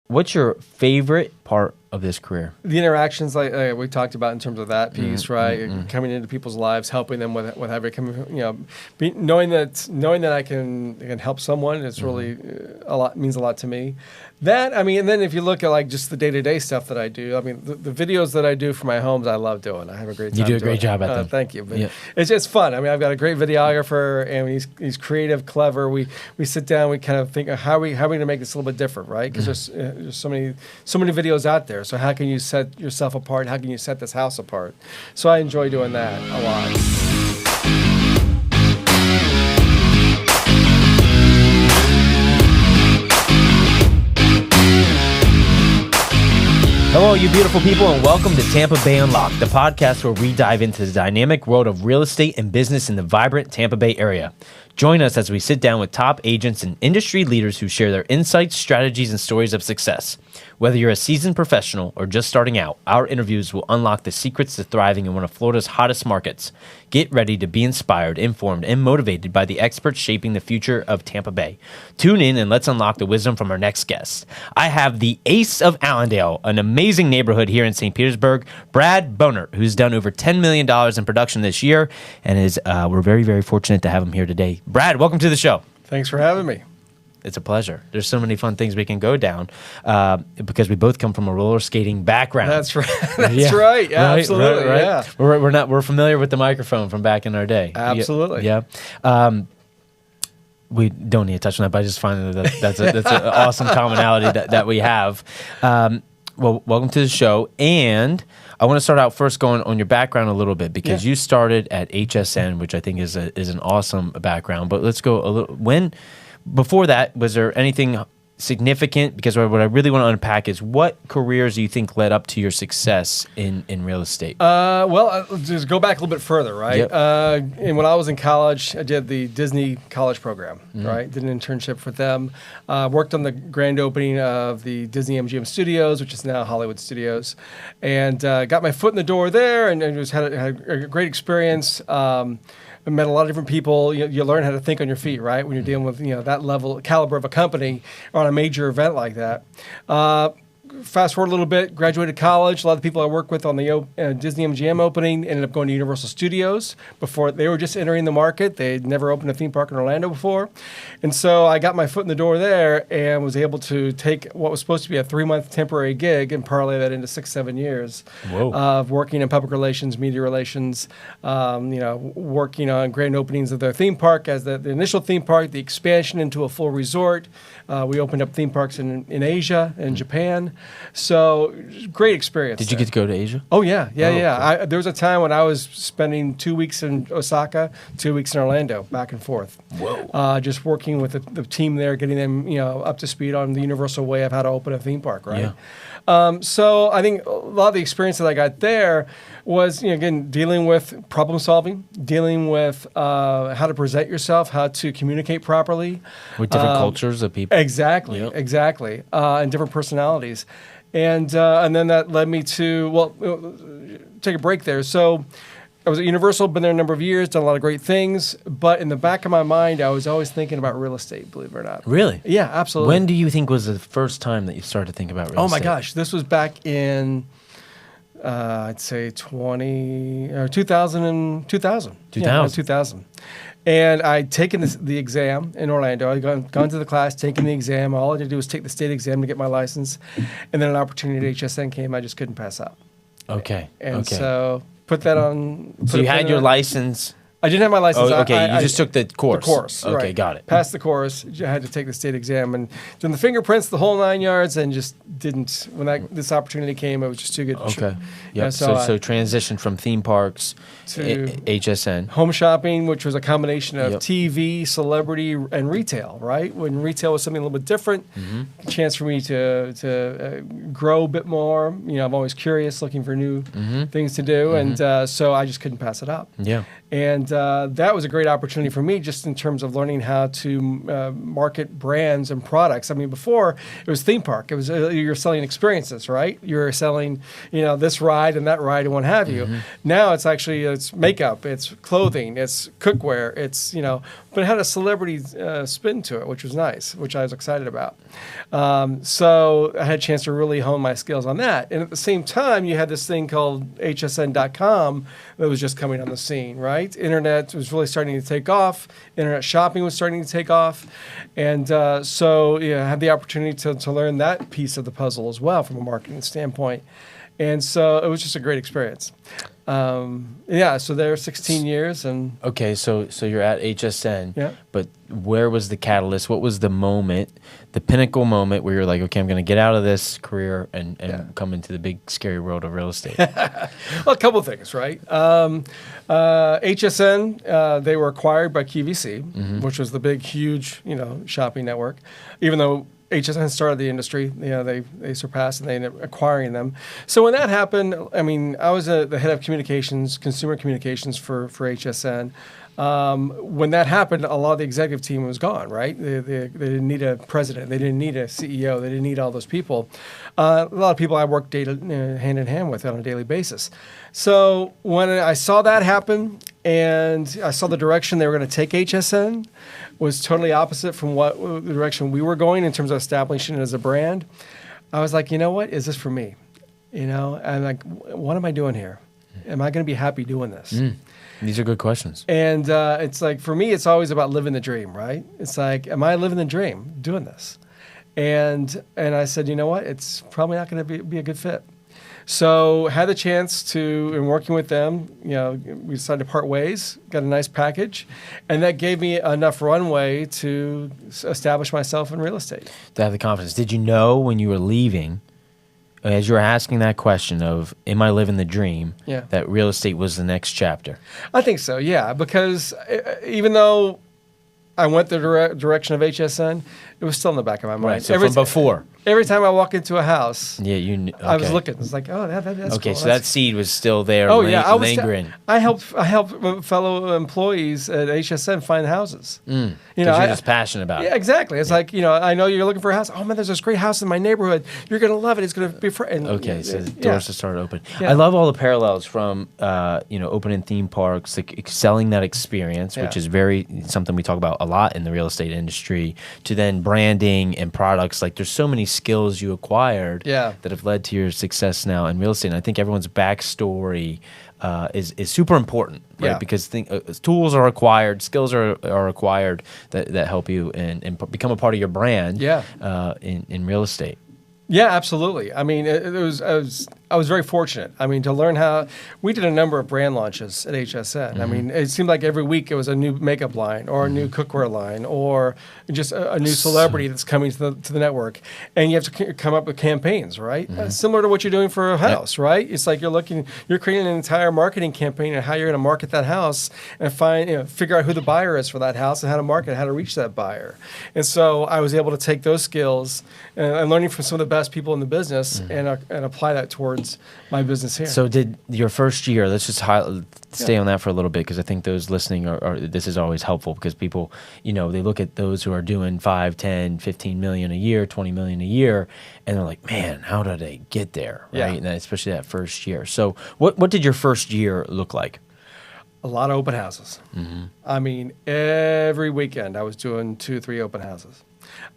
What's your favorite part of this career? The interactions, like we talked about in terms of that piece, right? Coming into people's lives, helping them with whatever, knowing that I can help someone, it's really means a lot to me. And then if you look at like just the day-to-day stuff that I do, I mean, the videos that I do for my homes, I love doing. I have a great time. You do a great job at them. Thank you. But it's just fun. I mean, I've got a great videographer, and he's creative, clever. We sit down, we kind of think of how are we going to make this a little bit different, right? Because there's so many videos out there. So how can you set yourself apart? How can you set this house apart? So I enjoy doing that a lot. Hello, you beautiful people, and welcome to Tampa Bay Unlocked, the podcast where we dive into the dynamic world of real estate and business in the vibrant Tampa Bay area. Join us as we sit down with top agents and industry leaders who share their insights, strategies, and stories of success. Whether you're a seasoned professional or just starting out, our interviews will unlock the secrets to thriving in one of Florida's hottest markets. Get ready to be inspired, informed, and motivated by the experts shaping the future of Tampa Bay. Tune in and let's unlock the wisdom from our next guest. I have the Ace of Allendale, an amazing neighborhood here in St. Petersburg, Brad Bohnert, who's done over $10 million in production this year, and we're very, very fortunate to have him here today. Brad, welcome to the show. Thanks for having me. It's a pleasure. There's so many fun things we can go down because we both come from a roller skating background. That's right. That's right. Yeah, absolutely. Right. Yeah. We're familiar with the microphone from back in our day. Absolutely. Yeah. We don't need to touch on that, but I just find that's an awesome commonality that we have. Well, welcome to the show, and I want to start out first going on your background a little bit because you started at HSN, which I think is an awesome background. But let's go a little. Before that, was there anything significant? Because what I really want to unpack is what careers do you think led up to your success in real estate? Just go back a little bit further, right? Yep. And when I was in college, I did the Disney college program, right? Did an internship with them. Worked on the grand opening of the Disney MGM Studios, which is now Hollywood Studios, and got my foot in the door there, and just had a great experience. I met a lot of different people. You learn how to think on your feet, right? When you're dealing with that caliber of a company on a major event like that. Fast forward a little bit, graduated college. A lot of the people I worked with on the Disney MGM opening ended up going to Universal Studios. Before they were just entering the market. They'd never opened a theme park in Orlando before. And so I got my foot in the door there and was able to take what was supposed to be a 3-month temporary gig and parlay that into 6-7 years of working in public relations, media relations, working on grand openings of their theme park as the initial theme park, the expansion into a full resort. We opened up theme parks in Asia and Japan. So great experience. Did you get to go to Asia? Oh, yeah. Cool. There was a time when I was spending 2 weeks in Osaka, 2 weeks in Orlando, back and forth. Whoa. Just working with the team there, getting them up to speed on the universal way of how to open a theme park, right? Yeah. So I think a lot of the experience that I got there was, again, dealing with problem solving, dealing with how to present yourself, how to communicate properly. With different cultures of people. Exactly. And different personalities. And then that led me to, take a break there. So I was at Universal, been there a number of years, done a lot of great things. But in the back of my mind, I was always thinking about real estate, believe it or not. Really? Yeah, absolutely. When do you think was the first time that you started to think about real estate? Oh, my gosh. This was back in, I'd say 2000. 2000. 2000. And I'd taken the exam in Orlando. I'd gone to the class, taken the exam. All I had to do was take the state exam to get my license. And then an opportunity at HSN came. I just couldn't pass up. Okay. And so put that on. So you had your license. I didn't have my license. Oh, okay. You just took the course. The course. Okay, right. got it. Passed the course. I had to take the state exam and done the fingerprints, the whole 9 yards, and just didn't. When this opportunity came, it was just too good. Okay. Yeah. So transition from theme parks to HSN. Home shopping, which was a combination of Yep. TV, celebrity, and retail. Right. When retail was something a little bit different, a chance for me to grow a bit more. I'm always curious, looking for new things to do, and so I just couldn't pass it up. Yeah. And that was a great opportunity for me, just in terms of learning how to market brands and products. I mean, before it was theme park. It was you're selling experiences, right? You're selling, this ride and that ride and what have you. Now it's makeup, it's clothing, it's cookware, but it had a celebrity spin to it, which was nice, which I was excited about. So I had a chance to really hone my skills on that. And at the same time, you had this thing called hsn.com that was just coming on the scene, right? Internet was really starting to take off. Internet shopping was starting to take off. And so I had the opportunity to learn that piece of the puzzle as well from a marketing standpoint. And so it was just a great experience. So there 16 years. And okay, so you're at HSN, yeah. But where was the catalyst? What was the moment, the pinnacle moment where you're like, okay, I'm going to get out of this career and come into the big, scary world of real estate? Well, a couple of things, right? HSN, they were acquired by QVC, which was the big, huge, shopping network, even though HSN started the industry. They surpassed and they ended up acquiring them. So when that happened, I mean, I was the head of communications, consumer communications for HSN. When that happened, a lot of the executive team was gone, right? They didn't need a president. They didn't need a CEO. They didn't need all those people. A lot of people I worked hand in hand with on a daily basis. So when I saw that happen and I saw the direction they were going to take HSN, was totally opposite from what the direction we were going in terms of establishing it as a brand. I was like, what is this for me? And like, what am I doing here? Am I going to be happy doing this? These are good questions. And it's like, for me, it's always about living the dream, right? It's like, am I living the dream doing this? And I said, you know what? It's probably not going to be a good fit. So had the chance to, in working with them, we decided to part ways, got a nice package, and that gave me enough runway to establish myself in real estate. To have the confidence. Did you know when you were leaving, as you were asking that question of, am I living the dream, that real estate was the next chapter? I think so, yeah, because even though I went the direction of HSN, it was still in the back of my mind. Right, so from before. Every time I walk into a house, okay. I was looking. It's like, oh, that's okay, cool. so that seed was still there, lingering. I helped fellow employees at HSN find houses. Because you're just passionate about it. Yeah, exactly. It's like, I know you're looking for a house. Oh man, there's this great house in my neighborhood. You're gonna love it. It's gonna be okay, so the doors just started open. Yeah. I love all the parallels from opening theme parks, like selling that experience, which is something we talk about a lot in the real estate industry, to then branding and products. Like, there's so many skills you acquired that have led to your success now in real estate. And I think everyone's backstory is super important, right? Because tools are acquired, skills are acquired that help you and become a part of your brand in real estate. Yeah, absolutely. I mean, I was very fortunate. I mean, to learn how we did a number of brand launches at HSN. I mean, it seemed like every week it was a new makeup line or a new cookware line or just a new celebrity that's coming to the network, and you have to come up with campaigns, right? Similar to what you're doing for a house, right? It's like you're creating an entire marketing campaign on how you're going to market that house and figure out who the buyer is for that house and how to market, how to reach that buyer. And so I was able to take those skills and learning from some of the best people in the business and apply that towards my business here. So did your first year, let's just stay on that for a little bit, because I think those listening this is always helpful, because people, they look at those who are doing 5, 10, 15 million a year, 20 million a year, and they're like, man, how did they get there? Right. And especially that first year. So what did your first year look like? A lot of open houses. I mean, every weekend I was doing 2-3 open houses.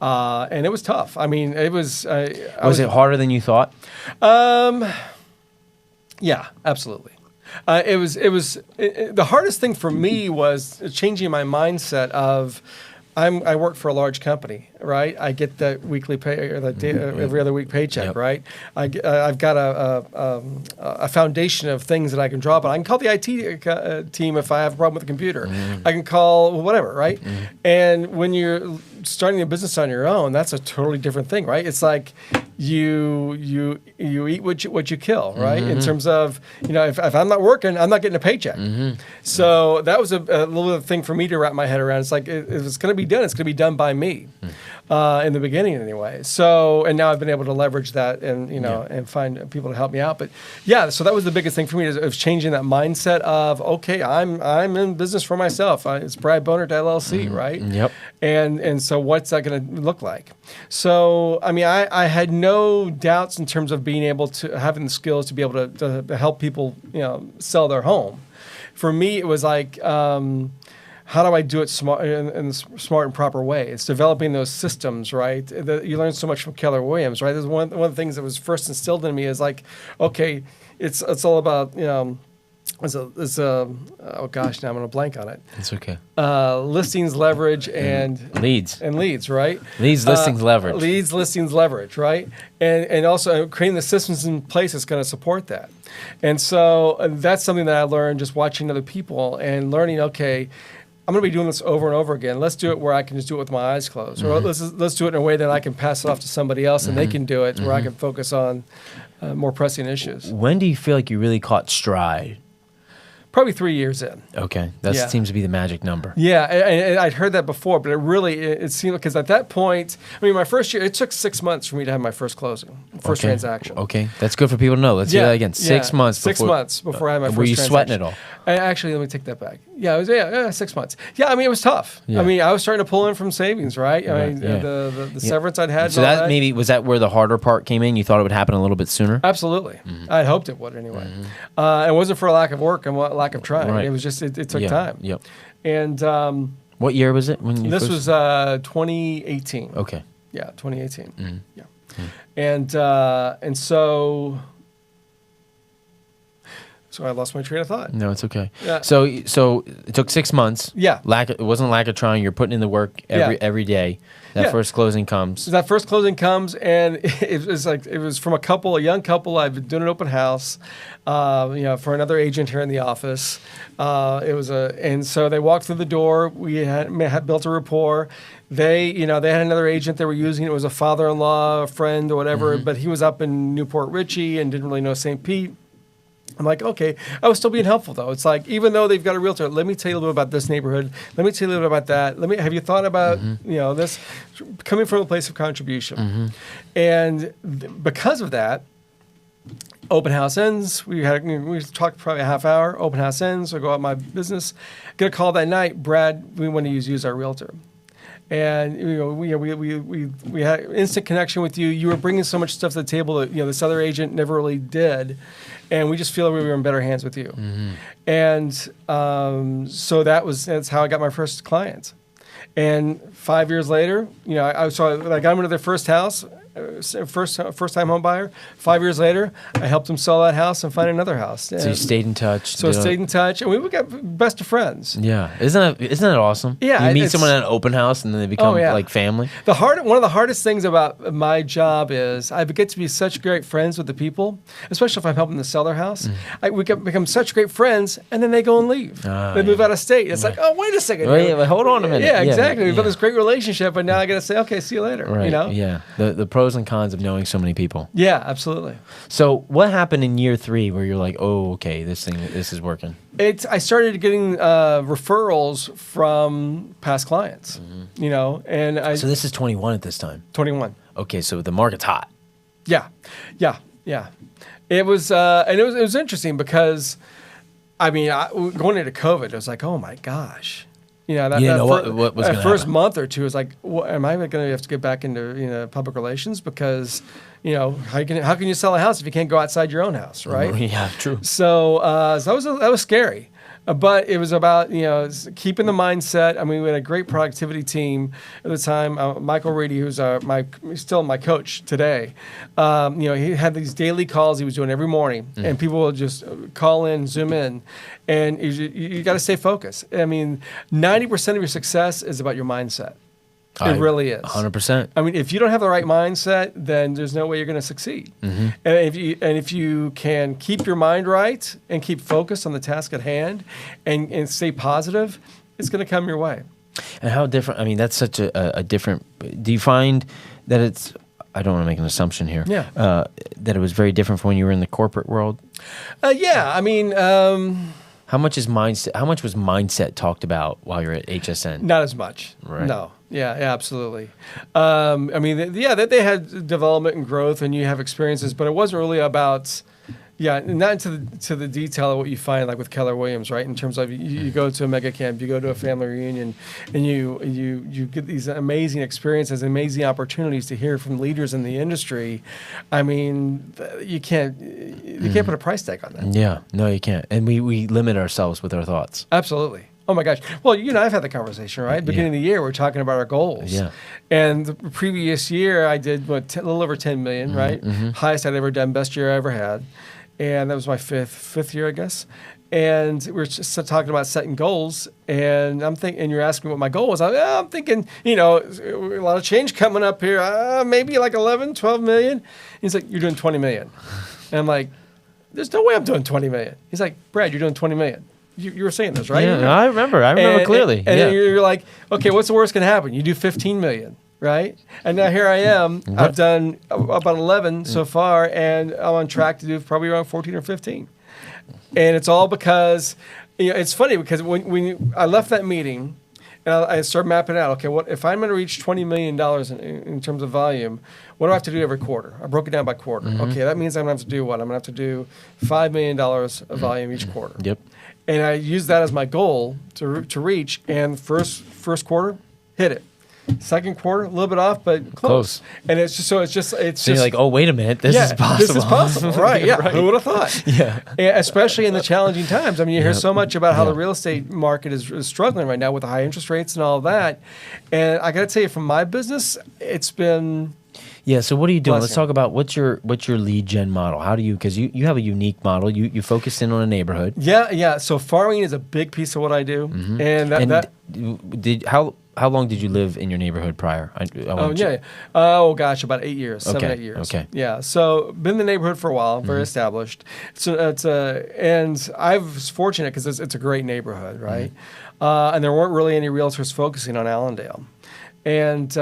And it was tough. I mean, it was... Was it harder than you thought? Yeah, absolutely. The hardest thing for me was changing my mindset of, I work for a large company, right? I get that weekly pay or every other week paycheck, right? I've got a foundation of things that I can draw upon. I can call the IT team if I have a problem with the computer. I can call whatever, right? And when you're starting a business on your own, that's a totally different thing, right? It's like you eat what you kill, right? In terms of, if I'm not working, I'm not getting a paycheck. So that was a little thing for me to wrap my head around. It's like, if it's going to be done, it's going to be done by me. In the beginning anyway. So, and now I've been able to leverage that and, and find people to help me out. But yeah, so that was the biggest thing for me is changing that mindset of, okay, I'm in business for myself. It's Brad Bohnert LLC, right? Yep. And so what's that going to look like? So, I mean, I had no doubts in terms of being able to, having the skills to be able to help people, sell their home. For me, it was like, how do I do it smart in a smart and proper way? It's developing those systems, right? You learn so much from Keller Williams, right? There's one of the things that was first instilled in me is like, okay, it's all about, oh gosh, now I'm going to blank on it. It's okay. Listings, leverage, and leads, right? Leads, listings, leverage. Leads, listings, leverage, right? And also creating the systems in place that's going to support that. And so that's something that I learned just watching other people and learning, okay, I'm going to be doing this over and over again. Let's do it where I can just do it with my eyes closed. Or let's do it in a way that I can pass it off to somebody else and they can do it where I can focus on more pressing issues. When do you feel like you really caught stride? Probably 3 years in. Okay. That seems to be the magic number. Yeah, and I'd heard that before, but it seemed, because at that point, I mean, my first year, it took 6 months for me to have my first closing, first transaction. Okay. That's good for people to know. Let's do that again. 6 months before. 6 months before I had my first Were you transaction. sweating it all? Actually, let me take that back. Yeah, it was 6 months. Yeah, I mean, it was tough. Yeah. I mean, I was starting to pull in from savings, right? I mean, the severance I'd had. So was that where the harder part came in? You thought it would happen a little bit sooner? Absolutely. I'd hoped it would anyway. It wasn't for a lack of work and lack of trying. Right. It was just, it took time. Yep. And what year was it? When you this was 2018. Okay. Yeah, 2018. Yeah. And so I lost my train of thought. No, it's okay. Yeah. So it took 6 months. Yeah. It wasn't lack of trying. You're putting in the work every day. That first closing comes. So that first closing comes, and it was from a young couple. I've been doing an open house, for another agent here in the office. And so they walked through the door. We had built a rapport. They had another agent they were using. It was a father-in-law, a friend, or whatever, but he was up in Newport Richey and didn't really know St. Pete. I'm like, okay. I was still being helpful, though. It's like, even though they've got a realtor, let me tell you a little bit about this neighborhood. Let me tell you a little bit about that. Have you thought about, this coming from a place of contribution? And because of that, open house ends. We talked probably a half hour. Open house ends. I go out my business. Get a call that night. Brad, we want to use our realtor. And we had instant connection with you. You were bringing so much stuff to the table that this other agent never really did, and we just feel like we were in better hands with you. And so that's how I got my first client. And 5 years later, I got them into their first house. First time home buyer. 5 years later, I helped him sell that house and find another house. So you stayed in touch. So I stayed in touch, and we got best of friends. Yeah, isn't that awesome? Yeah, you meet someone at an open house and then they become like family. One of the hardest things about my job is I get to be such great friends with the people, especially if I'm helping them sell their house. We become such great friends, and then they go and leave. They move out of state. It's like, oh, wait a second. Hold on a minute. Yeah, exactly. We've got this great relationship, and now I got to say, okay, see you later. Right. Yeah. The pros and cons of knowing so many people. Yeah, absolutely. So what happened in year 3 where you're like, oh, okay, this is working? I started getting referrals from past clients, and So this is 21 at this time? 21. Okay, so the market's hot. Yeah. It was, and it was interesting because, I mean, going into COVID, it was like, oh my gosh. What was going to first month or two is like, am I going to have to get back into public relations because how can you sell a house if you can't go outside your own house, right? Yeah, true. So that was scary. But it was about keeping the mindset. I mean, we had a great productivity team at the time. Michael Reedy, who's still my coach today. He had these daily calls he was doing every morning, and people would just call in, Zoom in, and you got to stay focused. I mean, 90% of your success is about your mindset. It really is. 100%. I mean, if you don't have the right mindset, then there's no way you're going to succeed. And if you can keep your mind right and keep focused on the task at hand and stay positive, it's going to come your way. And how different? I mean, that's such a different. Do you find that it's I don't want to make an assumption here. Yeah. That it was very different from when you were in the corporate world. Yeah, I mean, How much was mindset talked about while you're at HSN? not as much. Right. No. Yeah, absolutely. I mean, they had development and growth, and you have experiences, but it wasn't really about. Yeah, not to the detail of what you find like with Keller Williams, right? In terms of you go to a mega camp, you go to a family reunion, and you get these amazing experiences, amazing opportunities to hear from leaders in the industry. I mean, you can't put a price tag on that. Yeah, no, you can't. And we limit ourselves with our thoughts. Absolutely. Oh my gosh. Well, you and I have had the conversation, right? Beginning of the year, we're talking about our goals. Yeah. And the previous year, I did a little over 10 million, right? Highest I'd ever done, best year I ever had. And that was my fifth year, I guess. And we were just talking about setting goals. And I'm thinking, and you're asking what my goal was. I'm thinking, a lot of change coming up here. Maybe like 11, 12 million. He's like, you're doing 20 million. And I'm like, there's no way I'm doing 20 million. He's like, Brad, you're doing 20 million. You were saying this, right? Yeah, I remember clearly. And then you're like, okay, what's the worst going to happen? You do 15 million. Right? And now here I am. I've done about 11 so far, and I'm on track to do probably around 14 or 15. And it's all because, it's funny because when I left that meeting, and I started mapping out, okay, what if I'm going to reach $20 million in terms of volume, what do I have to do every quarter? I broke it down by quarter. Okay, that means I'm going to have to do what? I'm going to have to do $5 million of volume each quarter. Yep. And I used that as my goal to reach, and first quarter, hit it. Second quarter, a little bit off, but close. And it's just. So you're like, oh, wait a minute, this is possible. This is possible, right? Yeah, right. Who would have thought? Yeah, and especially in the challenging times. I mean, you hear so much about how the real estate market is struggling right now with the high interest rates and all of that. And I got to tell you, from my business, it's been. Yeah. So what are you doing? Blessing. Let's talk about what's your lead gen model. How do you? Because you have a unique model. You focus in on a neighborhood. Yeah. So farming is a big piece of what I do, How long did you live in your neighborhood prior? Oh gosh, about 8 years, 7-8 years. Okay. Yeah. So been in the neighborhood for a while, very established. So and I was fortunate because it's a great neighborhood, right? And there weren't really any realtors focusing on Allendale, and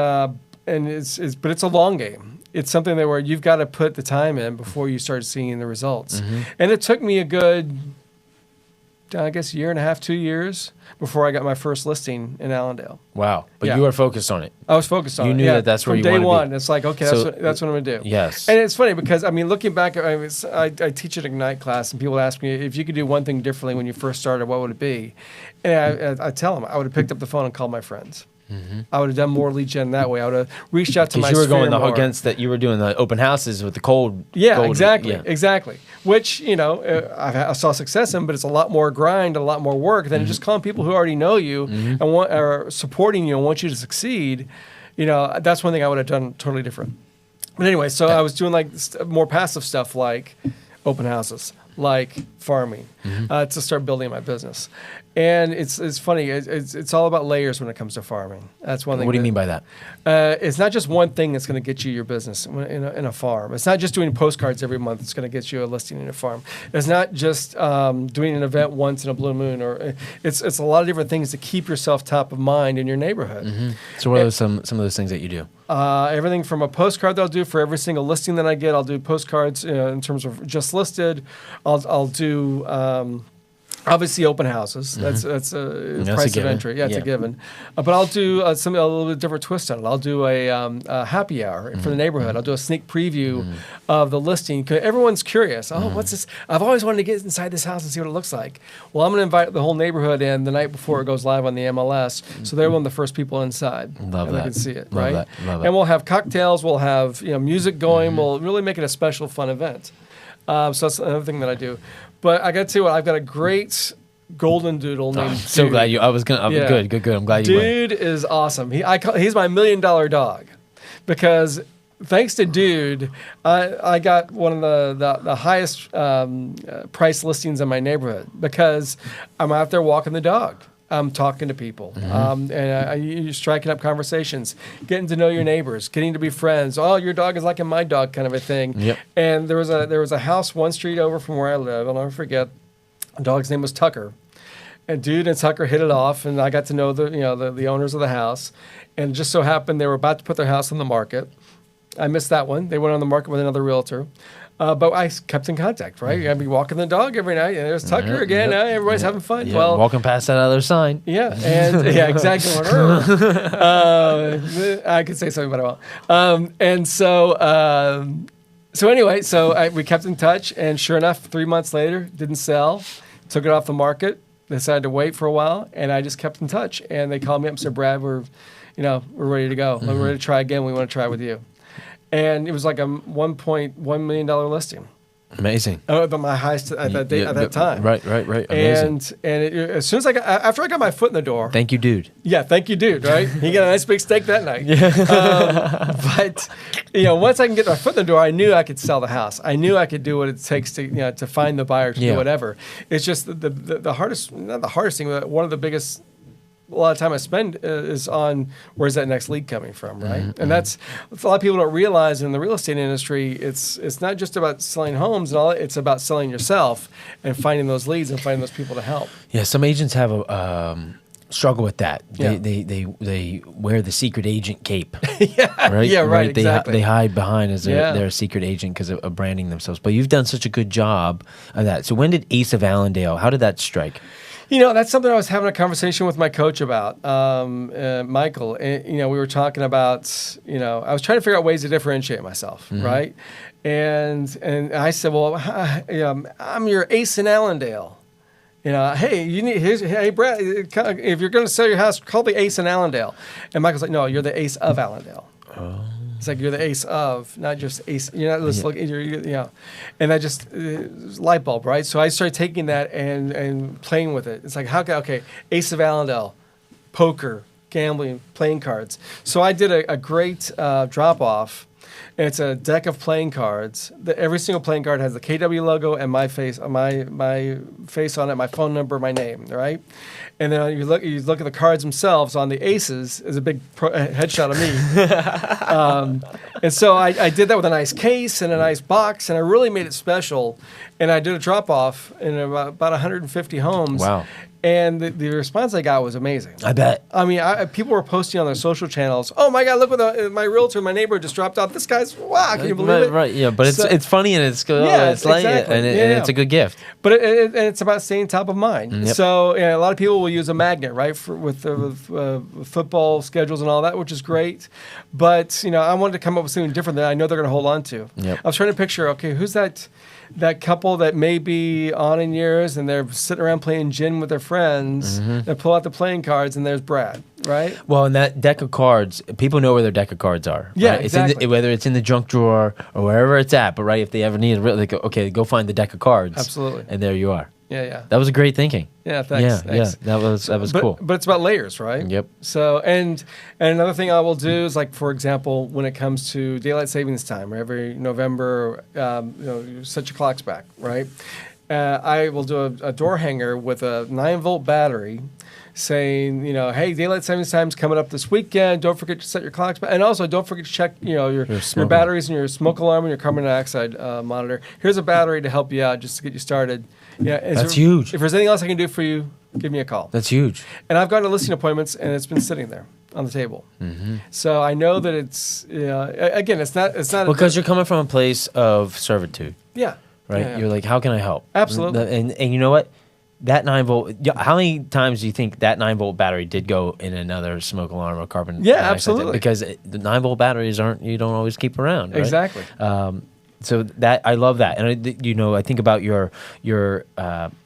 it's a long game. It's something where you've got to put the time in before you start seeing the results. And it took me a good, I guess, year and a half, 2 years before I got my first listing in Allendale. Wow. But you were focused on it. I was focused on it. You knew that's where you wanted to be. From day one, it's like, okay, that's what I'm going to do. Yes. And it's funny because, I mean, looking back, I teach an Ignite class, and people ask me, if you could do one thing differently when you first started, what would it be? And I tell them, I would have picked up the phone and called my friends. I would have done more lead gen that way. I would have reached out to my sphere more. Because you were going against that. You were doing the open houses with the cold. Yeah, exactly. Which I saw success in, but it's a lot more grind, a lot more work than just calling people who already know you and are supporting you and want you to succeed. That's one thing I would have done totally different. But anyway, so I was doing like more passive stuff like open houses, like farming, to start building my business. And it's funny. It's all about layers when it comes to farming. That's one thing. What do you mean by that? It's not just one thing that's going to get you your business in a farm. It's not just doing postcards every month that's going to get you a listing in a farm. It's not just doing an event once in a blue moon. Or it's a lot of different things to keep yourself top of mind in your neighborhood. So what are some of those things that you do? Everything from a postcard that I'll do for every single listing that I get. I'll do postcards in terms of just listed. I'll do. Obviously, open houses. That's a price of entry. Yeah, it's a given. But I'll do a little bit different twist on it. I'll do a happy hour for the neighborhood. I'll do a sneak preview of the listing. 'Cause everyone's curious. Oh, what's this? I've always wanted to get inside this house and see what it looks like. Well, I'm going to invite the whole neighborhood in the night before it goes live on the MLS, so they're one of the first people inside. Love that. They can see it, Love right? that. Love it. And we'll have cocktails. We'll have music going. We'll really make it a special, fun event. So that's another thing that I do. But I got to tell you what, I've got a great golden doodle named So Dude. glad you. I was gonna. Good. I'm glad you went. Dude is awesome. He's my $1 million dog, because thanks to Dude, I got one of the highest price listings in my neighborhood because I'm out there walking the dog. I'm talking to people, and you're striking up conversations, getting to know your neighbors, getting to be friends. Oh, your dog is like my dog, kind of a thing. Yep. And there was a house one street over from where I live. I'll never forget. The dog's name was Tucker, and Dude and Tucker hit it off, and I got to know the owners of the house, and it just so happened they were about to put their house on the market. I missed that one. They went on the market with another realtor. But I kept in contact, right? I'd be walking the dog every night, and there's Tucker again. Everybody's having fun. Yeah, Well, walking past that other sign. yeah, and yeah, exactly. I could say something, but I won't. And so anyway, we kept in touch, and sure enough, 3 months later, didn't sell. Took it off the market. Decided to wait for a while, and I just kept in touch. And they called me up and said, "Brad, we're ready to go. We're ready to try again. We want to try with you." And it was like a $1.1 million listing. Amazing. But my highest at that time. Right. Amazing. And as soon as after I got my foot in the door. Thank you, dude. Yeah, thank you, dude. Right? He got a nice big steak that night. But once I can get my foot in the door, I knew I could sell the house. I knew I could do what it takes to find the buyer to do whatever. It's just the hardest, not the hardest thing, but one of the biggest. A lot of time I spend is on where's that next lead coming from, right? Mm-hmm. And that's a lot of people don't realize in the real estate industry. It's not just about selling homes and all. It's about selling yourself and finding those leads and finding those people to help. Yeah, some agents have a struggle with that. Yeah. They wear the secret agent cape. Yeah, right. Yeah, right. Exactly. They hide behind as they're a secret agent because of branding themselves. But you've done such a good job of that. So when did Ace of Allendale? How did that strike? That's something I was having a conversation with my coach about, Michael. And, we were talking about, I was trying to figure out ways to differentiate myself, right? And I said, well, I'm your Ace in Allendale. Hey, Brad, if you're going to sell your house, call the Ace in Allendale. And Michael's like, no, you're the Ace of Allendale. Oh. It's like you're the ace of, not just ace. You're not just looking. And I just light bulb, right? So I started taking that and playing with it. It's like Ace of Allendale, poker, gambling, playing cards. So I did a great drop off, and it's a deck of playing cards. Every single playing card has the KW logo and my face, my face on it, my phone number, my name, right? And then you look at the cards themselves. On the aces is a big headshot of me. And so I did that with a nice case and a nice box, and I really made it special. And I did a drop off in about 150 homes. Wow. And the response I got was amazing. I bet. I mean, people were posting on their social channels. Oh my God! Look what my realtor in my neighborhood just dropped off. This guy's wow! Can you believe it? Right. Yeah. But it's funny and it's good. Yeah, it's like exactly. and it's a good gift. But it's about staying top of mind. Yep. So a lot of people will use a magnet, right, with football schedules and all that, which is great. But I wanted to come up with something different that I know they're going to hold on to. Yep. I was trying to picture, who's that couple that may be on in years and they're sitting around playing gin with their friends. They pull out the playing cards and there's Brad, right? Well, in that deck of cards, people know where their deck of cards are. Yeah, right? exactly. Whether it's in the junk drawer or wherever it's at. But right, if they ever need it, they go, okay, go find the deck of cards. Absolutely. And there you are. Yeah. That was great thinking. Yeah, thanks. Yeah, that was cool. But it's about layers, right? Yep. So, and another thing I will do is, like, for example, when it comes to daylight savings time, every November, you set your clocks back, right? I will do a door hanger with a 9-volt battery saying, hey, daylight savings time's coming up this weekend. Don't forget to set your clocks back. And also, don't forget to check, your batteries and your smoke alarm and your carbon dioxide monitor. Here's a battery to help you out just to get you started. Yeah, that's huge. If there's anything else I can do for you, give me a call. That's huge. And I've gotten to listing appointments, and it's been sitting there on the table. So I know that it's again, it's not because you're coming from a place of servitude. Yeah. Right. Yeah. You're like, how can I help? Absolutely. And you know what? That 9-volt. How many times do you think that 9-volt battery did go in another smoke alarm or carbon? Yeah, absolutely. Because the 9-volt batteries you don't always keep around. Right? Exactly. So that I love that, and I think about your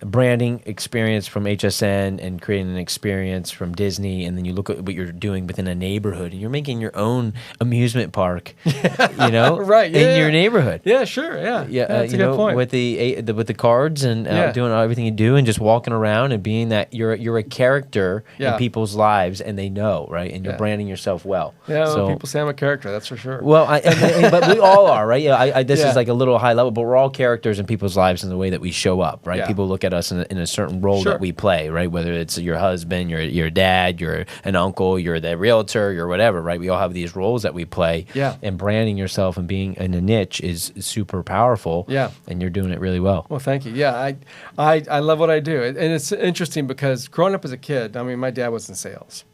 branding experience from HSN and creating an experience from Disney, and then you look at what you're doing within a neighborhood, and you're making your own amusement park, right? In your neighborhood. Yeah, sure. Yeah. That's a good point. With the cards and doing everything you do, and just walking around and being that you're a character in people's lives, and they know, right? And you're branding yourself well. Yeah, so, people say I'm a character. That's for sure. Well, but we all are, right? Yeah, this is like a little high level, but we're all characters in people's lives in the way that we show up, right? Yeah. People look at us in a certain role that we play, right? Whether it's your husband, your dad, you're an uncle, you're the realtor, you're whatever, right? We all have these roles that we play. Yeah. And branding yourself and being in a niche is super powerful. Yeah. And you're doing it really well. Well, thank you. Yeah, I love what I do. And it's interesting because growing up as a kid, I mean, my dad was in sales.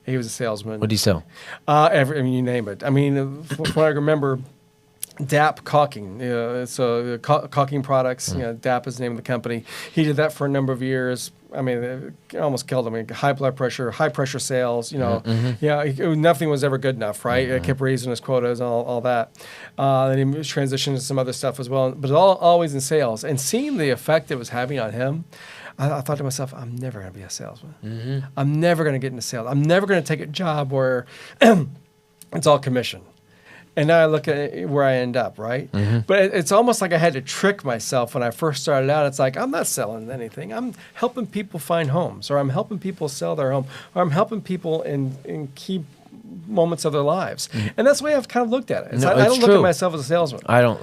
He was a salesman. What did he sell? You name it. I mean, from what I remember, DAP caulking. So caulking products. DAP is the name of the company. He did that for a number of years. I mean, it almost killed him. High blood pressure, high pressure sales. Nothing was ever good enough, right? It kept raising his quotas and all that. Then he transitioned to some other stuff as well, but always in sales. And seeing the effect it was having on him, I thought to myself, I'm never going to be a salesman. I'm never going to get into sales. I'm never going to take a job where it's all commission. And now I look at where I end up, right? But it's almost like I had to trick myself when I first started out. It's like, I'm not selling anything. I'm helping people find homes, or I'm helping people sell their home, or I'm helping people in key moments of their lives. And that's the way I've kind of looked at it. I don't look at myself as a salesman. I don't.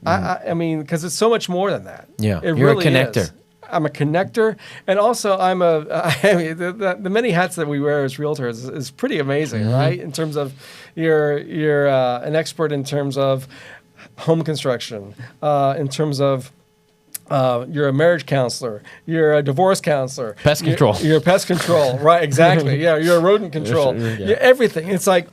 I mean, because it's so much more than that. Yeah, it you're really a connector. Is. I'm a connector, and also the many hats that we wear as realtors is pretty amazing, right? In terms of you're an expert in terms of home construction, in terms of you're a marriage counselor, you're a divorce counselor, pest control. You're pest control, right? Exactly. Yeah, you're a rodent control. You're everything. It's like,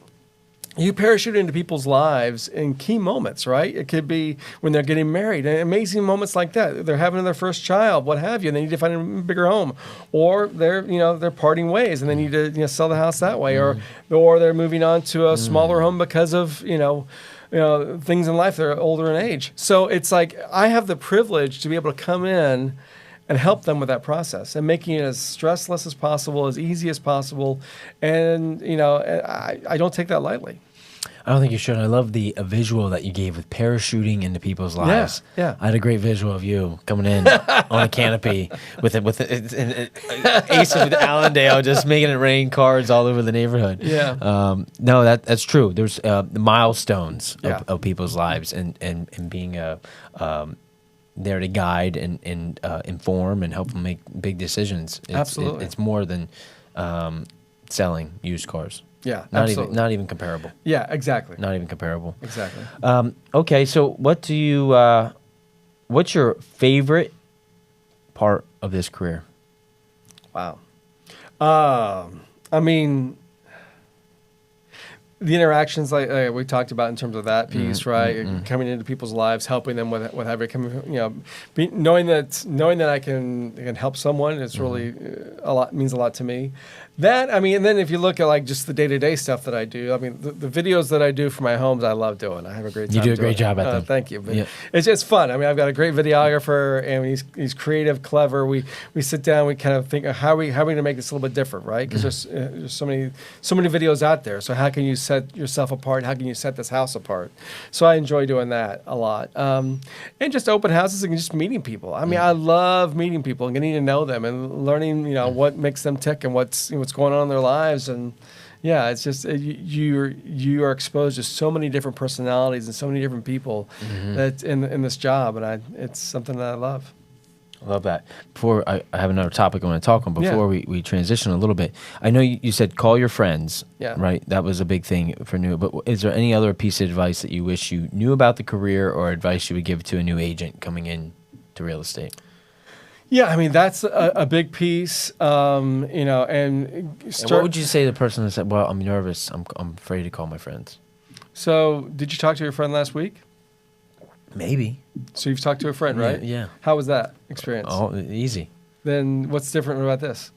you parachute into people's lives in key moments, right? It could be when they're getting married, and amazing moments like that. They're having their first child, what have you, and they need to find a bigger home, or they're parting ways and they need to sell the house that way, or they're moving on to a smaller home because of things in life. They're older in age, so it's like I have the privilege to be able to come in and help them with that process and making it as stressless as possible, as easy as possible. And, I don't take that lightly. I don't think you should. I love the visual that you gave with parachuting into people's lives. Yeah. I had a great visual of you coming in on a canopy with Ace of Allendale, just making it rain cards all over the neighborhood. Yeah. No, that's true. There's the milestones of people's lives and being there to guide and inform and help them make big decisions. Absolutely. It's more than selling used cars. Yeah, absolutely. Not even comparable. Yeah, exactly. Not even comparable. Exactly. Okay, so what's your favorite part of this career? Wow. I mean, the interactions like we talked about in terms of that piece, right? Coming into people's lives, helping them with whatever, knowing that I can help someone, it's really means a lot to me. And then if you look at like just the day-to-day stuff that I do, I mean, the videos that I do for my homes, I love doing. I have a great time. You do a great job at them. Thank you. But it's just fun. I mean, I've got a great videographer, and he's creative, clever. We sit down, we kind of think, how are we going to make this a little bit different, right? Because there's so many videos out there. So how can you set yourself apart? How can you set this house apart? So I enjoy doing that a lot. And just open houses and just meeting people. I mean, I love meeting people and getting to know them and learning, what makes them tick and what's going on in their lives. And it's just you are exposed to so many different personalities and so many different people that's in this job, and it's something that I love. I love that. Before I have another topic I want to talk on. Before we transition a little bit, I know you said call your friends. Yeah. Right. That was a big thing for new. But is there any other piece of advice that you wish you knew about the career, or advice you would give to a new agent coming in to real estate? Yeah, I mean, that's a big piece, and what would you say to the person that said, well, I'm nervous, I'm afraid to call my friends? So did you talk to your friend last week? Maybe. So you've talked to a friend, right? Yeah. How was that experience? Oh, easy. Then what's different about this?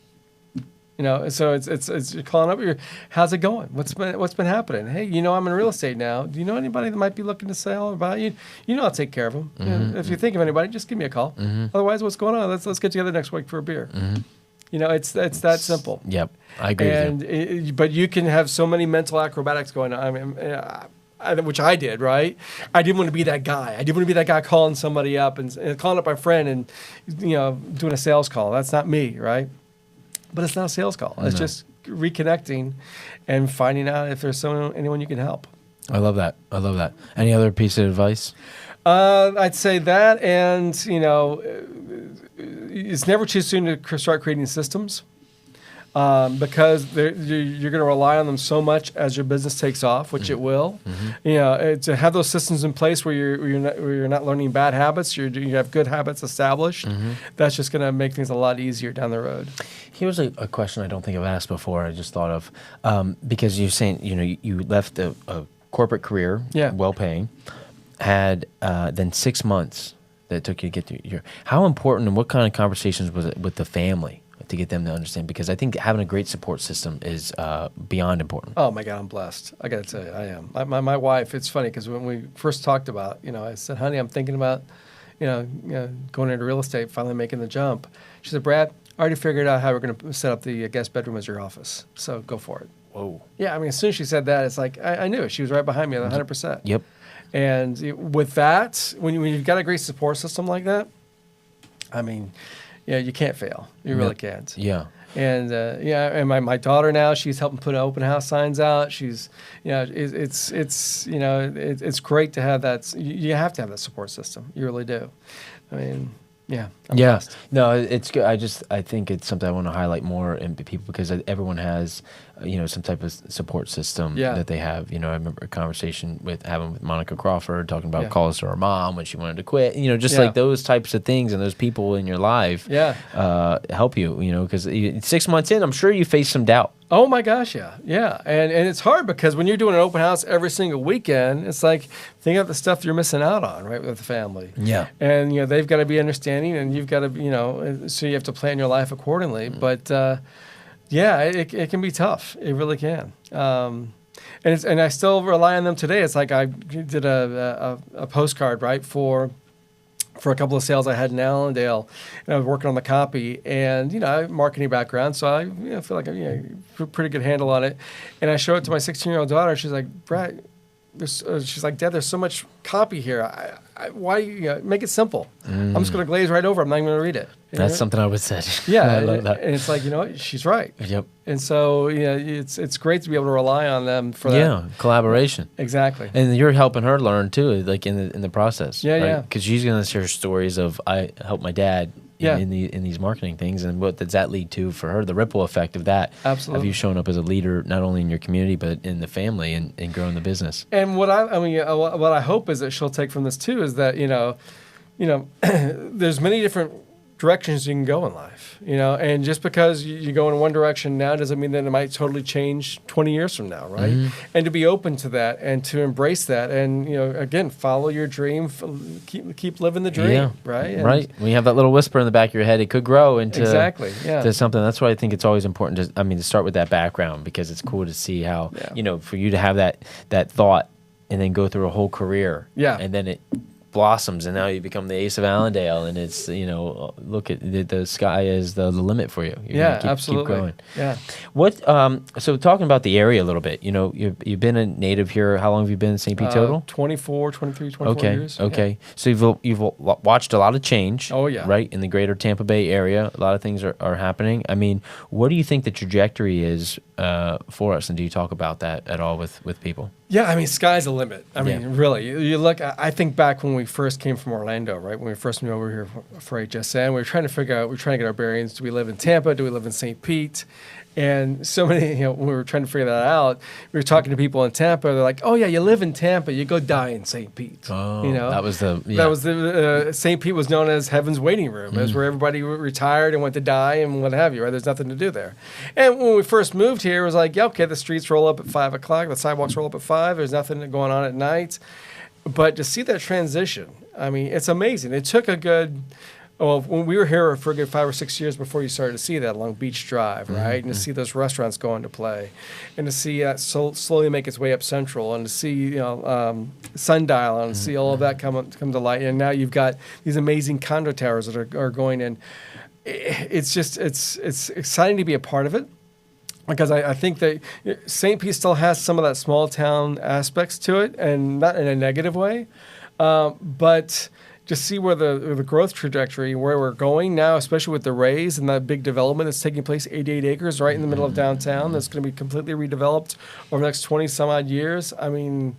So it's you're calling up. How's it going? What's been happening? Hey, I'm in real estate now. Do you know anybody that might be looking to sell or buy? I'll take care of them. If you think of anybody, just give me a call. Otherwise, what's going on? Let's get together next week for a beer. It's that simple. Yep, I agree with you. But you can have so many mental acrobatics going on. I mean, which I did, right? I didn't want to be that guy. I didn't want to be that guy calling somebody up and calling up my friend and doing a sales call. That's not me, right? But it's not a sales call. It's just reconnecting and finding out if there's anyone you can help. I love that. Any other piece of advice? I'd say that, and it's never too soon to start creating systems. because you're going to rely on them so much as your business takes off, which it will. To have those systems in place where you're not learning bad habits, you have good habits established. That's just going to make things a lot easier down the road. Here's a question I don't think I've asked before. I just thought of because you're saying you left a corporate career, well-paying, had then 6 months that it took you to get to your. How important and what kind of conversations was it with the family to get them to understand? Because I think having a great support system is beyond important. Oh my God, I'm blessed. I got to tell you, I am. My wife. It's funny because when we first talked about, I said, "Honey, I'm thinking about, going into real estate, finally making the jump." She said, "Brad, I already figured out how we're going to set up the guest bedroom as your office. So go for it." Whoa. Yeah, I mean, as soon as she said that, it's like I knew it. She was right behind me at 100%. Yep. And with that, when you've got a great support system like that, I mean, you can't fail. You really can't. Yeah. And and my daughter now, she's helping put open house signs out. She's, it's great to have that. You have to have that support system. You really do. I mean, I'm blessed. No, it's good. I think it's something I want to highlight more in people because everyone has, some type of support system that they have. I remember a conversation having with Monica Crawford talking about calls to her mom when she wanted to quit. Just like those types of things and those people in your life help you. Because 6 months in, I'm sure you face some doubt. Oh my gosh, yeah, and it's hard because when you're doing an open house every single weekend, it's like think of the stuff you're missing out on, right, with the family. Yeah, and they've got to be understanding, and you've got to, so you have to plan your life accordingly. But it can be tough. It really can. And I still rely on them today. It's like I did a postcard for a couple of sales I had in Allendale, and I was working on the copy, and I have a marketing background, so I feel like I have a pretty good handle on it. And I show it to my 16-year-old daughter. She's like, "Brad," she's like, "Dad, there's so much copy here. Why make it simple? I'm just going to glaze right over. I'm not even going to read it." That's something I would say. Yeah, I love that. And it's like she's right. Yep. And so it's great to be able to rely on them for that. Yeah, collaboration. Exactly. And you're helping her learn too, like in the process. Yeah, right? yeah. Because she's gonna share stories of I helped my dad in these marketing things, and what does that lead to for her? The ripple effect of that. Absolutely. Of you showing up as a leader, not only in your community but in the family and growing the business. And what I hope is that she'll take from this too is that there's many different directions you can go in life, and just because you go in one direction now doesn't mean that it might totally change 20 years from now, right? And to be open to that and to embrace that and, again, follow your dream, keep living the dream, right? And right. When you have that little whisper in the back of your head, it could grow into to something. That's why I think it's always important to start with that background, because it's cool to see how, for you to have that thought and then go through a whole career. Yeah. And then it blossoms, and now you become the Ace of Allendale, and it's look at the sky is the limit for you. You're absolutely. Keep growing. Yeah. What? So talking about the area a little bit, you've been a native here. How long have you been in St. Pete total? 24 years. Okay. Yeah. So you've watched a lot of change. Oh yeah. Right in the greater Tampa Bay area, a lot of things are happening. I mean, what do you think the trajectory is for us, and do you talk about that at all with people? Yeah, I mean, sky's the limit. I mean, really. You look. I think back when we first came from Orlando, right? When we first moved over here for HSN, we were trying to figure out. We were trying to get our bearings. Do we live in Tampa? Do we live in St. Pete? And so many, when we were trying to figure that out, we were talking to people in Tampa. They're like, "Oh yeah, you live in Tampa. You go die in St. Pete." Oh, that was St. Pete was known as Heaven's Waiting Room. It was where everybody retired and went to die and what have you. Right? There's nothing to do there. And when we first moved here, it was like, yeah, okay, the streets roll up at 5 o'clock, the sidewalks roll up at 5. There's nothing going on at night. But to see that transition, I mean, it's amazing. It took a good. Well, when we were here for a good 5 or 6 years before you started to see that along Beach Drive, right? And to see those restaurants go into play, and to see that slowly make its way up Central, and to see Sundial, and to see all of that come to light. And now you've got these amazing condo towers that are going in. It's exciting to be a part of it, because I think that St. Pete still has some of that small town aspects to it, and not in a negative way, but just see where the growth trajectory, where we're going now, especially with the Rays and that big development that's taking place, 88 acres right in the middle of downtown, that's going to be completely redeveloped over the next 20 some odd years. I mean,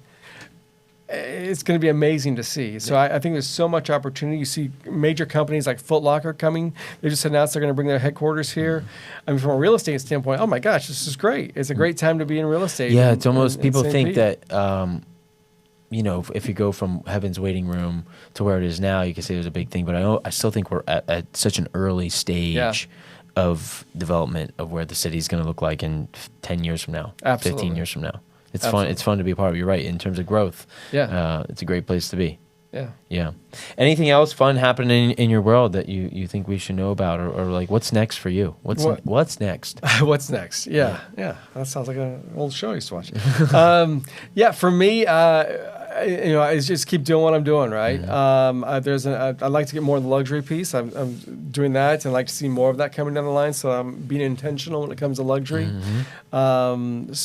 it's going to be amazing to see. So I think there's so much opportunity. You see major companies like Foot Locker coming. They just announced they're going to bring their headquarters here. I mean, from a real estate standpoint, oh my gosh, this is great. It's a great time to be in real estate. Yeah, it's almost, people St. think Pete. that, you know, if you go from Heaven's Waiting Room to where it is now, you can say it was a big thing. But I still think we're at such an early stage of development of where the city's going to look like in 10 years from now, Absolutely. 15 years from now. It's Absolutely. fun. It's fun to be a part of. You're right, in terms of growth. Yeah. It's a great place to be. Yeah. Yeah. Anything else fun happening in your world that you think we should know about, or like what's next for you? What's next? What's next? Yeah. That sounds like an old show I used to watch. For me, I just keep doing what I'm doing, right? I'd like to get more of the luxury piece. I'm doing that, and I'd like to see more of that coming down the line. So I'm being intentional when it comes to luxury. That's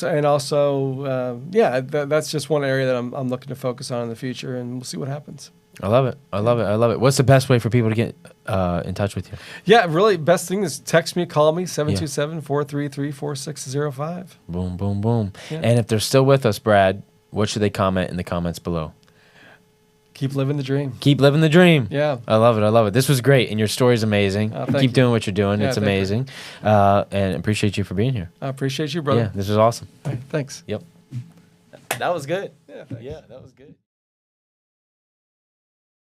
just one area that I'm looking to focus on in the future, and we'll see what happens. I love it. I love it. What's the best way for people to get in touch with you? Yeah, really, best thing is text me, call me, 727-433-4605. Boom, boom, boom. Yeah. And if they're still with us, Brad, what should they comment in the comments below? Keep living the dream. Keep living the dream. Yeah. I love it. I love it. This was great, and your story's amazing. Thank Keep you. doing what you're doing. Yeah, It's thank you. amazing. And appreciate you for being here. I appreciate you, brother. Yeah, this was awesome. All right, thanks. Yep. That was good. Yeah, thanks. Yeah, that was good.